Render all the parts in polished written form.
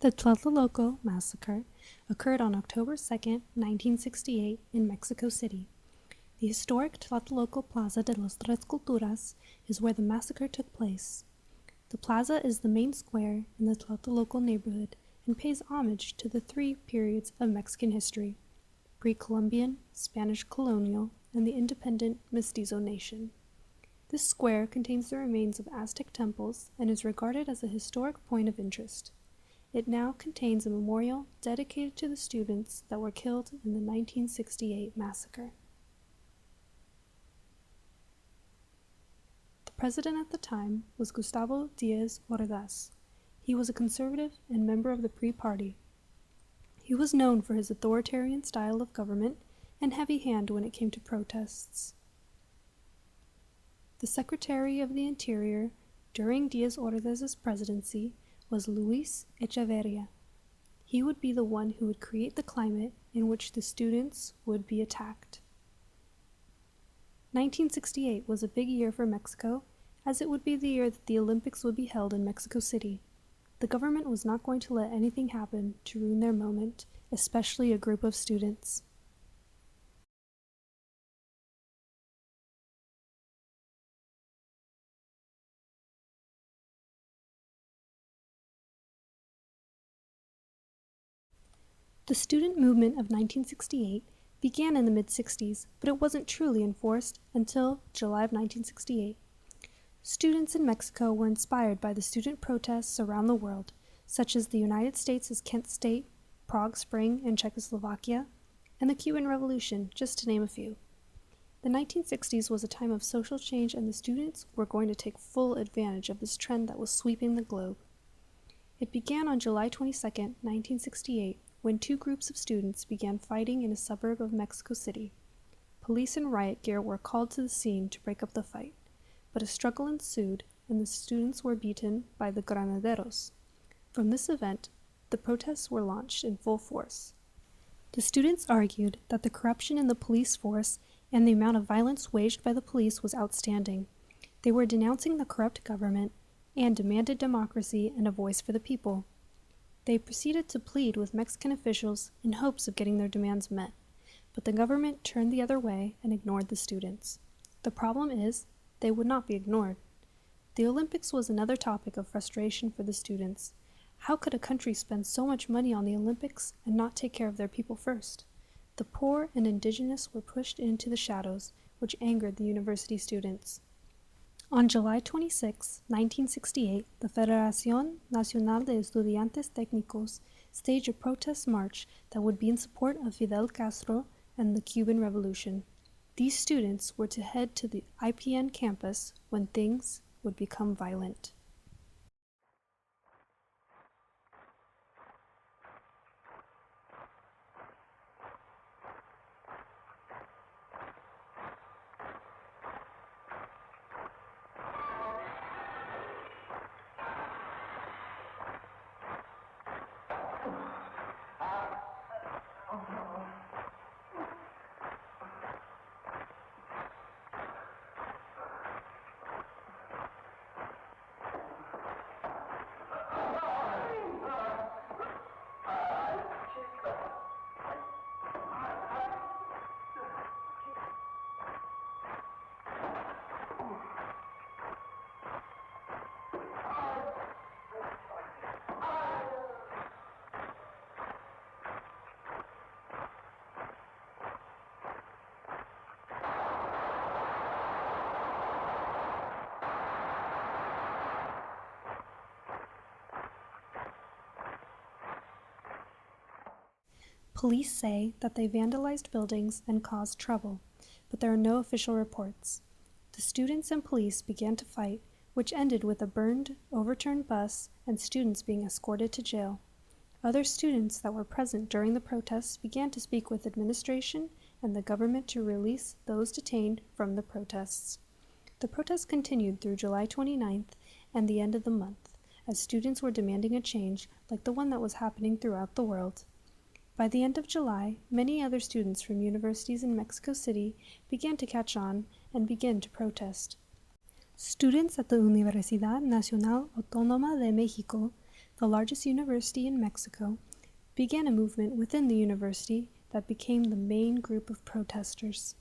The Tlatelolco Massacre occurred on October 2, 1968 in Mexico City. The historic Tlatelolco Plaza de las Tres Culturas is where the massacre took place. The plaza is the main square in the Tlatelolco neighborhood and pays homage to the three periods of Mexican history: pre-Columbian, Spanish colonial, and the independent Mestizo nation. This square contains the remains of Aztec temples and is regarded as a historic point of interest. It now contains a memorial dedicated to the students that were killed in the 1968 massacre. The president at the time was Gustavo Díaz Ordaz. He was a conservative and member of the PRI party. He was known for his authoritarian style of government and heavy hand when it came to protests. The Secretary of the Interior during Díaz Ordaz's presidency was Luis Echeverria. He would be the one who would create the climate in which the students would be attacked. 1968 was a big year for Mexico, as it would be the year that the Olympics would be held in Mexico City. The government was not going to let anything happen to ruin their moment, especially a group of students. The student movement of 1968 began in the mid-60s, but it wasn't truly enforced until July of 1968. Students in Mexico were inspired by the student protests around the world, such as the United States' Kent State, Prague Spring in Czechoslovakia, and the Cuban Revolution, just to name a few. The 1960s was a time of social change, and the students were going to take full advantage of this trend that was sweeping the globe. It began on July 22, 1968, when two groups of students began fighting in a suburb of Mexico City. Police and riot gear were called to the scene to break up the fight, but a struggle ensued and the students were beaten by the granaderos. From this event, the protests were launched in full force. The students argued that the corruption in the police force and the amount of violence waged by the police was outstanding. They were denouncing the corrupt government and demanded democracy and a voice for the people. They proceeded to plead with Mexican officials in hopes of getting their demands met, but the government turned the other way and ignored the students. The problem is, they would not be ignored. The Olympics was another topic of frustration for the students. How could a country spend so much money on the Olympics and not take care of their people first? The poor and indigenous were pushed into the shadows, which angered the university students. On July 26, 1968, the Federación Nacional de Estudiantes Técnicos staged a protest march that would be in support of Fidel Castro and the Cuban Revolution. These students were to head to the IPN campus when things would become violent. Police say that they vandalized buildings and caused trouble, but there are no official reports. The students and police began to fight, which ended with a burned, overturned bus and students being escorted to jail. Other students that were present during the protests began to speak with administration and the government to release those detained from the protests. The protests continued through July 29th and the end of the month, as students were demanding a change like the one that was happening throughout the world. By the end of July, many other students from universities in Mexico City began to catch on and begin to protest. Students at the Universidad Nacional Autónoma de México, the largest university in Mexico, began a movement within the university that became the main group of protesters.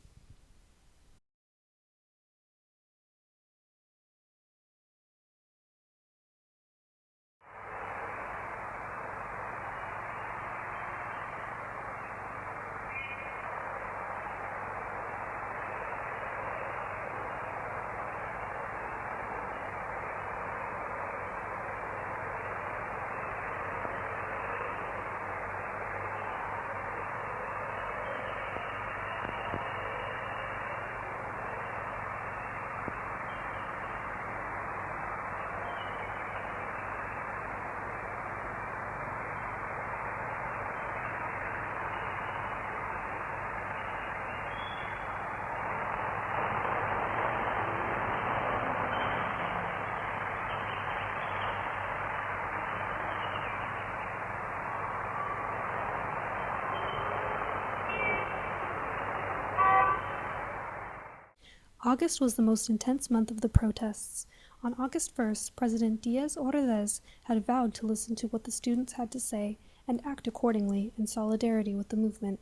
August was the most intense month of the protests. On August 1st, President Díaz-Ordaz had vowed to listen to what the students had to say and act accordingly in solidarity with the movement.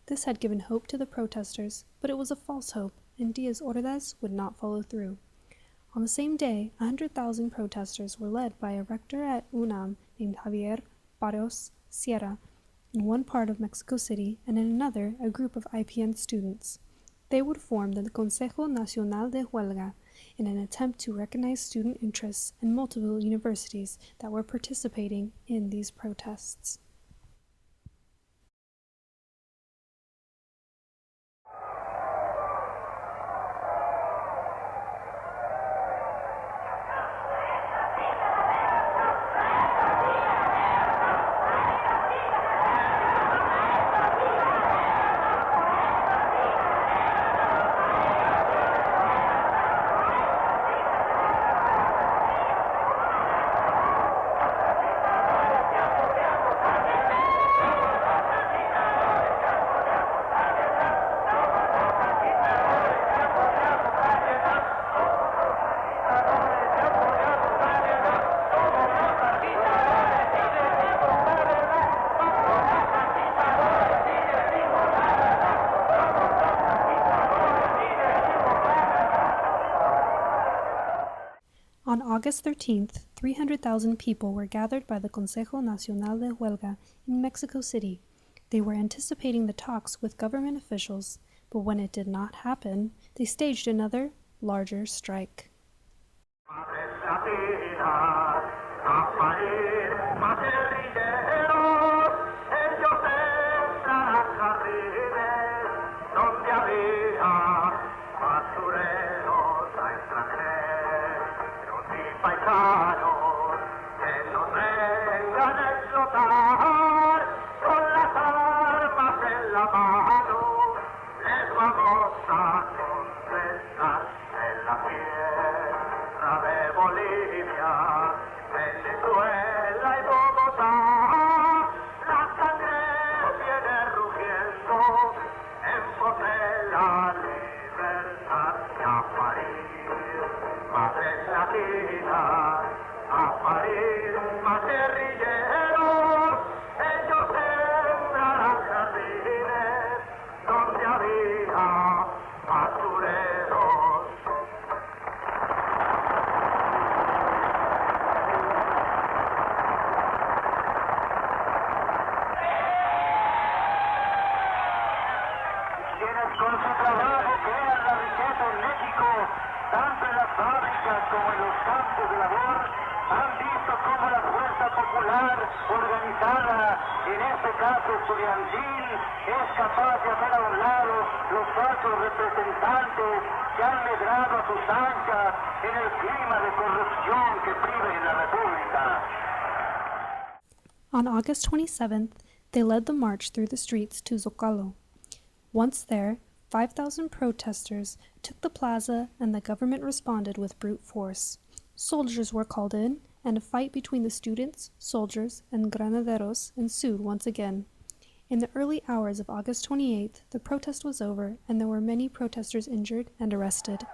This had given hope to the protesters, but it was a false hope, and Díaz-Ordaz would not follow through. On the same day, 100,000 protesters were led by a rector at UNAM named Javier Barros Sierra in one part of Mexico City, and in another, a group of IPN students. They would form the Consejo Nacional de Huelga in an attempt to recognize student interests in multiple universities that were participating in these protests. On August 13th, 300,000 people were gathered by the Consejo Nacional de Huelga in Mexico City. They were anticipating the talks with government officials, but when it did not happen, they staged another, larger strike. On August 27th, they led the march through the streets to Zocalo. Once there, 5,000 protesters took the plaza and the government responded with brute force. Soldiers were called in, and a fight between the students, soldiers, and granaderos ensued once again. In the early hours of August 28th, the protest was over and there were many protesters injured and arrested.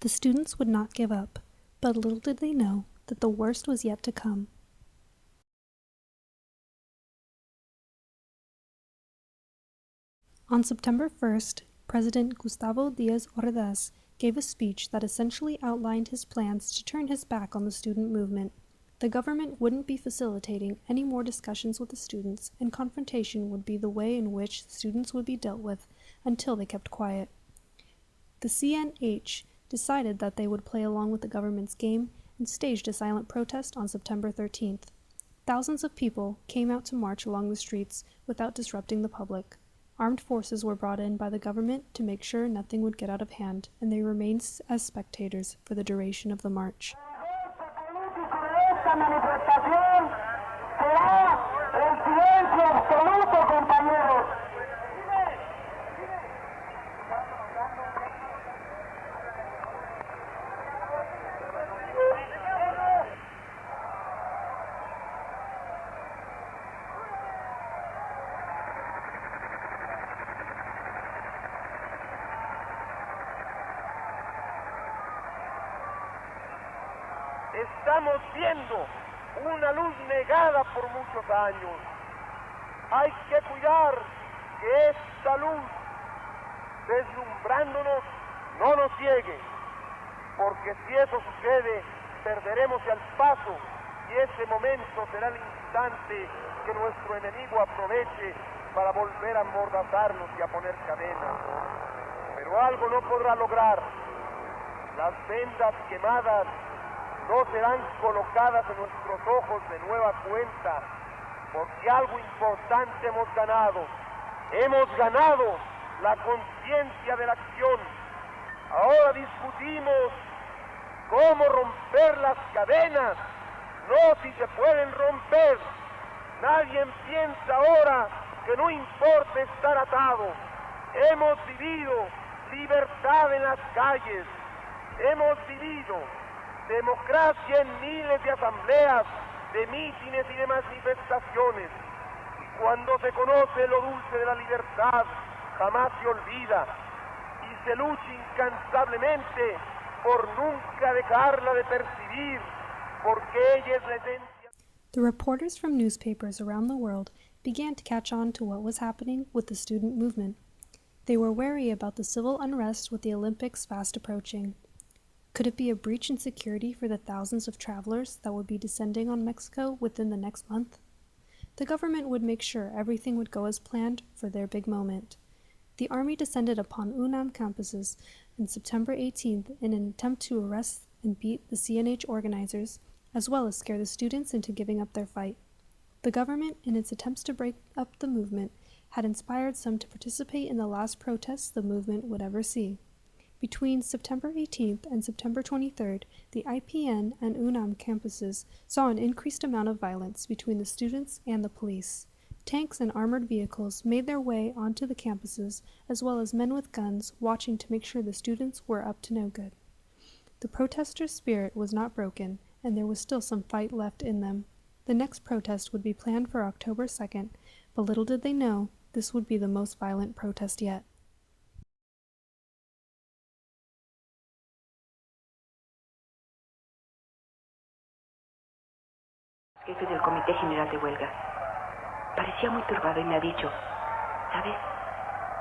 The students would not give up, but little did they know that the worst was yet to come. On September 1st, President Gustavo Díaz Ordaz gave a speech that essentially outlined his plans to turn his back on the student movement. The government wouldn't be facilitating any more discussions with the students, and confrontation would be the way in which students would be dealt with until they kept quiet. The CNH decided that they would play along with the government's game and staged a silent protest on September 13th. Thousands of people came out to march along the streets without disrupting the public. Armed forces were brought in by the government to make sure nothing would get out of hand, and they remained as spectators for the duration of the march. Estamos viendo una luz negada por muchos años. Hay que cuidar que esta luz, deslumbrándonos, no nos ciegue, porque si eso sucede, perderemos el paso y ese momento será el instante que nuestro enemigo aproveche para volver a amordazarnos y a poner cadenas. Pero algo no podrá lograr. Las vendas quemadas no serán colocadas en nuestros ojos de nueva cuenta, porque algo importante hemos ganado. Hemos ganado la conciencia de la acción. Ahora discutimos cómo romper las cadenas, no si se pueden romper. Nadie piensa ahora que no importa estar atado. Hemos vivido libertad en las calles. Hemos vivido democracia en miles de asambleas, de mítines y de manifestaciones. Y cuando se conoce lo dulce de la libertad, jamás se olvida y se lucha incansablemente por nunca dejarla de percibir, porque ella es la esencia. The reporters from newspapers around the world began to catch on to what was happening with the student movement. They were wary about the civil unrest with the Olympics fast approaching. Could it be a breach in security for the thousands of travelers that would be descending on Mexico within the next month? The government would make sure everything would go as planned for their big moment. The army descended upon UNAM campuses on September 18th in an attempt to arrest and beat the CNH organizers, as well as scare the students into giving up their fight. The government, in its attempts to break up the movement, had inspired some to participate in the last protests the movement would ever see. Between September 18th and September 23rd, the IPN and UNAM campuses saw an increased amount of violence between the students and the police. Tanks and armored vehicles made their way onto the campuses, as well as men with guns watching to make sure the students were up to no good. The protesters' spirit was not broken, and there was still some fight left in them. The next protest would be planned for October 2nd, but little did they know this would be the most violent protest yet. Jefe del Comité General de Huelga. Parecía muy turbado y me ha dicho, ¿sabes?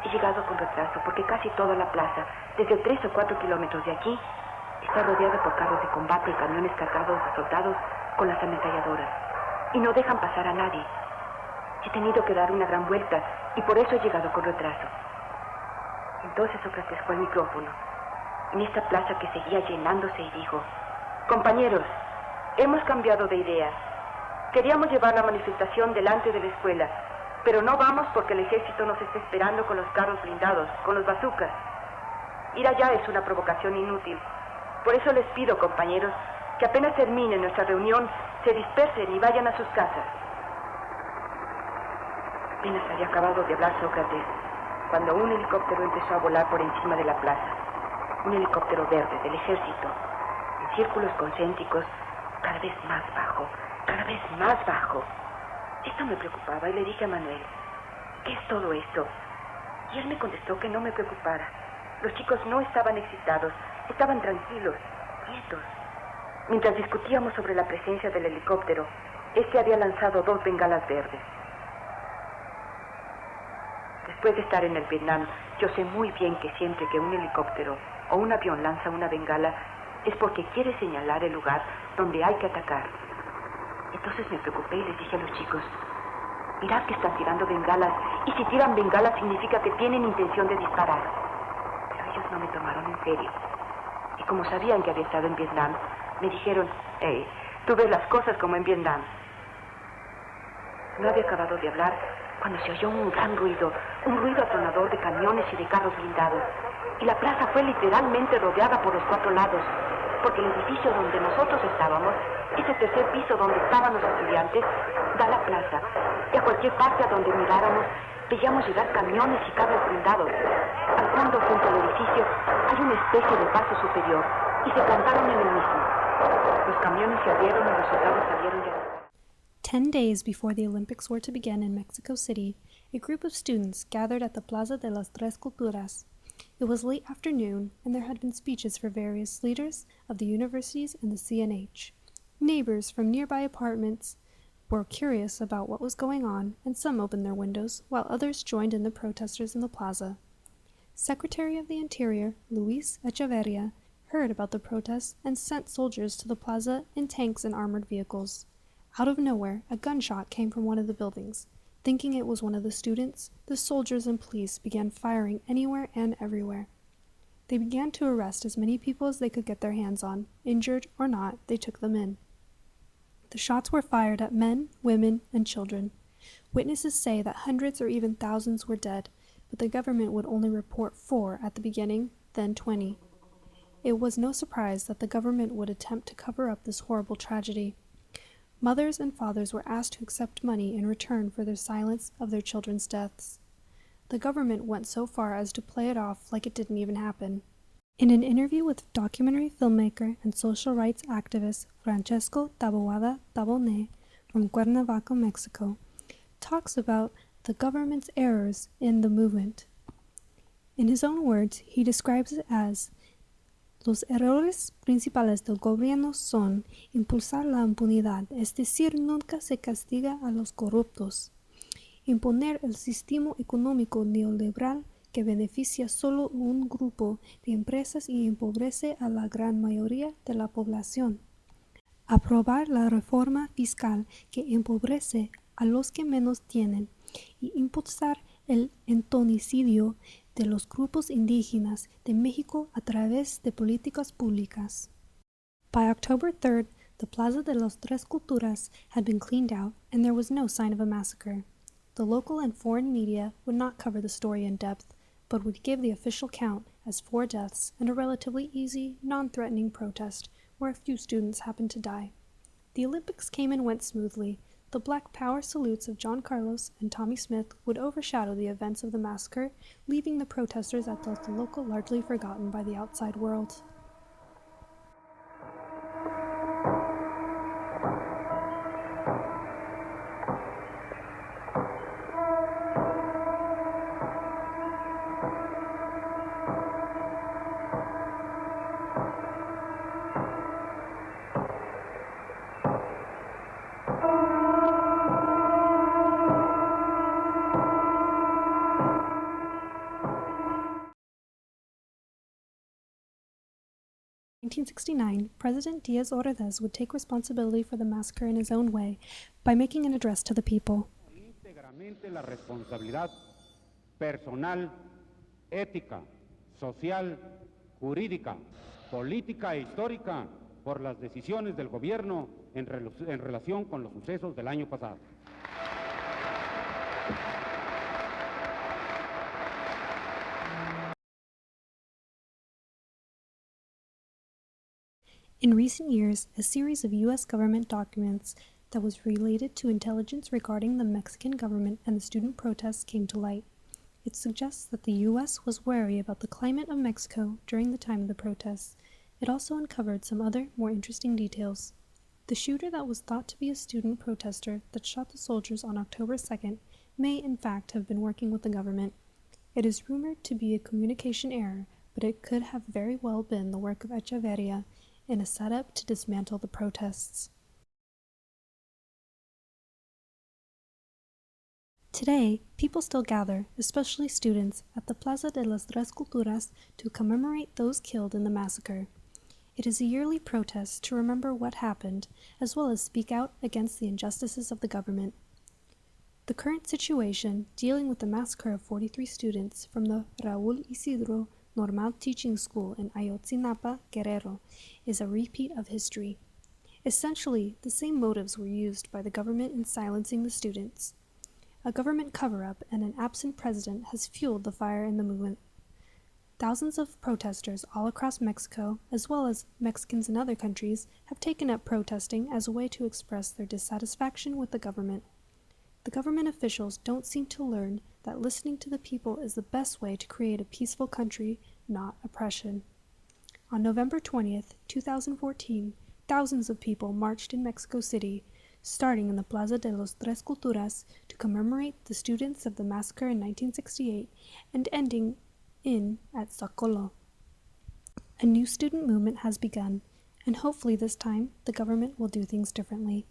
He llegado con retraso porque casi toda la plaza, desde 3 o 4 kilómetros de aquí, está rodeada por carros de combate y camiones cargados de soldados con las ametralladoras. Y no dejan pasar a nadie. He tenido que dar una gran vuelta y por eso he llegado con retraso. Entonces Sócrates fue al micrófono, en esta plaza que seguía llenándose, y dijo, compañeros, hemos cambiado de idea. Queríamos llevar la manifestación delante de la escuela, pero no vamos porque el ejército nos está esperando con los carros blindados, con los bazucas. Ir allá es una provocación inútil. Por eso les pido, compañeros, que apenas termine nuestra reunión, se dispersen y vayan a sus casas. Apenas había acabado de hablar Sócrates, cuando un helicóptero empezó a volar por encima de la plaza. Un helicóptero verde del ejército, en círculos concéntricos, cada vez más bajo. Cada vez más bajo. Esto me preocupaba y le dije a Manuel, ¿qué es todo esto? Y él me contestó que no me preocupara. Los chicos no estaban excitados, Estaban tranquilos, quietos. Mientras discutíamos sobre la presencia del helicóptero, este había lanzado 2 bengalas verdes. Después de estar en el Vietnam, yo sé muy bien que siempre que un helicóptero o un avión lanza una bengala es porque quiere señalar el lugar donde hay que atacar. Entonces me preocupé y les dije a los chicos, mirad que están tirando bengalas, y si tiran bengalas significa que tienen intención de disparar. Pero ellos no me tomaron en serio. Y como sabían que había estado en Vietnam, me dijeron, hey, tú ves las cosas como en Vietnam. No había acabado de hablar cuando se oyó un gran ruido, un ruido atronador de camiones y de carros blindados. Y la plaza fue literalmente rodeada por los 4 lados, porque el edificio donde nosotros estábamos, ese tercer piso donde estaban los estudiantes, da a la plaza. Y a cualquier parte a donde miráramos, veíamos llegar camiones y carros blindados. Al fondo, junto al edificio, hay una especie de paso superior, y se plantaron en el mismo. Los camiones se abrieron y los soldados salieron de ahí. 10 days before the Olympics were to begin in Mexico City, a group of students gathered at the Plaza de las Tres Culturas. It was late afternoon, and there had been speeches for various leaders of the universities and the CNH. Neighbors from nearby apartments were curious about what was going on, and some opened their windows, while others joined in the protesters in the plaza. Secretary of the Interior, Luis Echeverria, heard about the protests and sent soldiers to the plaza in tanks and armored vehicles. Out of nowhere, a gunshot came from one of the buildings. Thinking it was one of the students, the soldiers and police began firing anywhere and everywhere. They began to arrest as many people as they could get their hands on. Injured or not, they took them in. The shots were fired at men, women, and children. Witnesses say that hundreds or even thousands were dead, but the government would only report 4 at the beginning, then 20. It was no surprise that the government would attempt to cover up this horrible tragedy. Mothers and fathers were asked to accept money in return for their silence of their children's deaths. The government went so far as to play it off like it didn't even happen. In an interview with documentary filmmaker and social rights activist Francesco Taboada Tabone from Cuernavaca, Mexico, talks about the government's errors in the movement. In his own words, he describes it as los errores principales del gobierno son impulsar la impunidad, es decir, nunca se castiga a los corruptos, imponer el sistema económico neoliberal que beneficia solo un grupo de empresas y empobrece a la gran mayoría de la población, aprobar la reforma fiscal que empobrece a los que menos tienen y impulsar el entonicidio de los grupos indígenas de México a través de políticas públicas. By October 3rd, the Plaza de las Tres Culturas had been cleaned out and there was no sign of a massacre. The local and foreign media would not cover the story in depth, but would give the official count as 4 deaths and a relatively easy, non-threatening protest where a few students happened to die. The Olympics came and went smoothly. The Black Power salutes of John Carlos and Tommy Smith would overshadow the events of the massacre, leaving the protesters at Tlatelolco largely forgotten by the outside world. In 1969, President Díaz Ordaz would take responsibility for the massacre in his own way by making an address to the people. Íntegramente la responsabilidad personal, ética, social, jurídica, política e histórica por las decisiones del gobierno en relación con los sucesos del año pasado. In recent years, a series of U.S. government documents that was related to intelligence regarding the Mexican government and the student protests came to light. It suggests that the U.S. was wary about the climate of Mexico during the time of the protests. It also uncovered some other, more interesting details. The shooter that was thought to be a student protester that shot the soldiers on October 2nd may in fact have been working with the government. It is rumored to be a communication error, but but it could have very well been the work of Echeverria in a setup to dismantle the protests. Today, people still gather, especially students, at the Plaza de las Tres Culturas to commemorate those killed in the massacre. It is a yearly protest to remember what happened, as well as speak out against the injustices of the government. The current situation, dealing with the massacre of 43 students from the Raúl Isidro Normal Teaching School in Ayotzinapa, Guerrero, is a repeat of history. Essentially, the same motives were used by the government in silencing the students. A government cover-up and an absent president has fueled the fire in the movement. Thousands of protesters all across Mexico, as well as Mexicans in other countries, have taken up protesting as a way to express their dissatisfaction with the government. The government officials don't seem to learn that listening to the people is the best way to create a peaceful country, not oppression. On November 20th, 2014, thousands of people marched in Mexico City, starting in the Plaza de las Tres Culturas to commemorate the students of the massacre in 1968 and ending at Zocalo. A new student movement has begun, and hopefully this time the government will do things differently.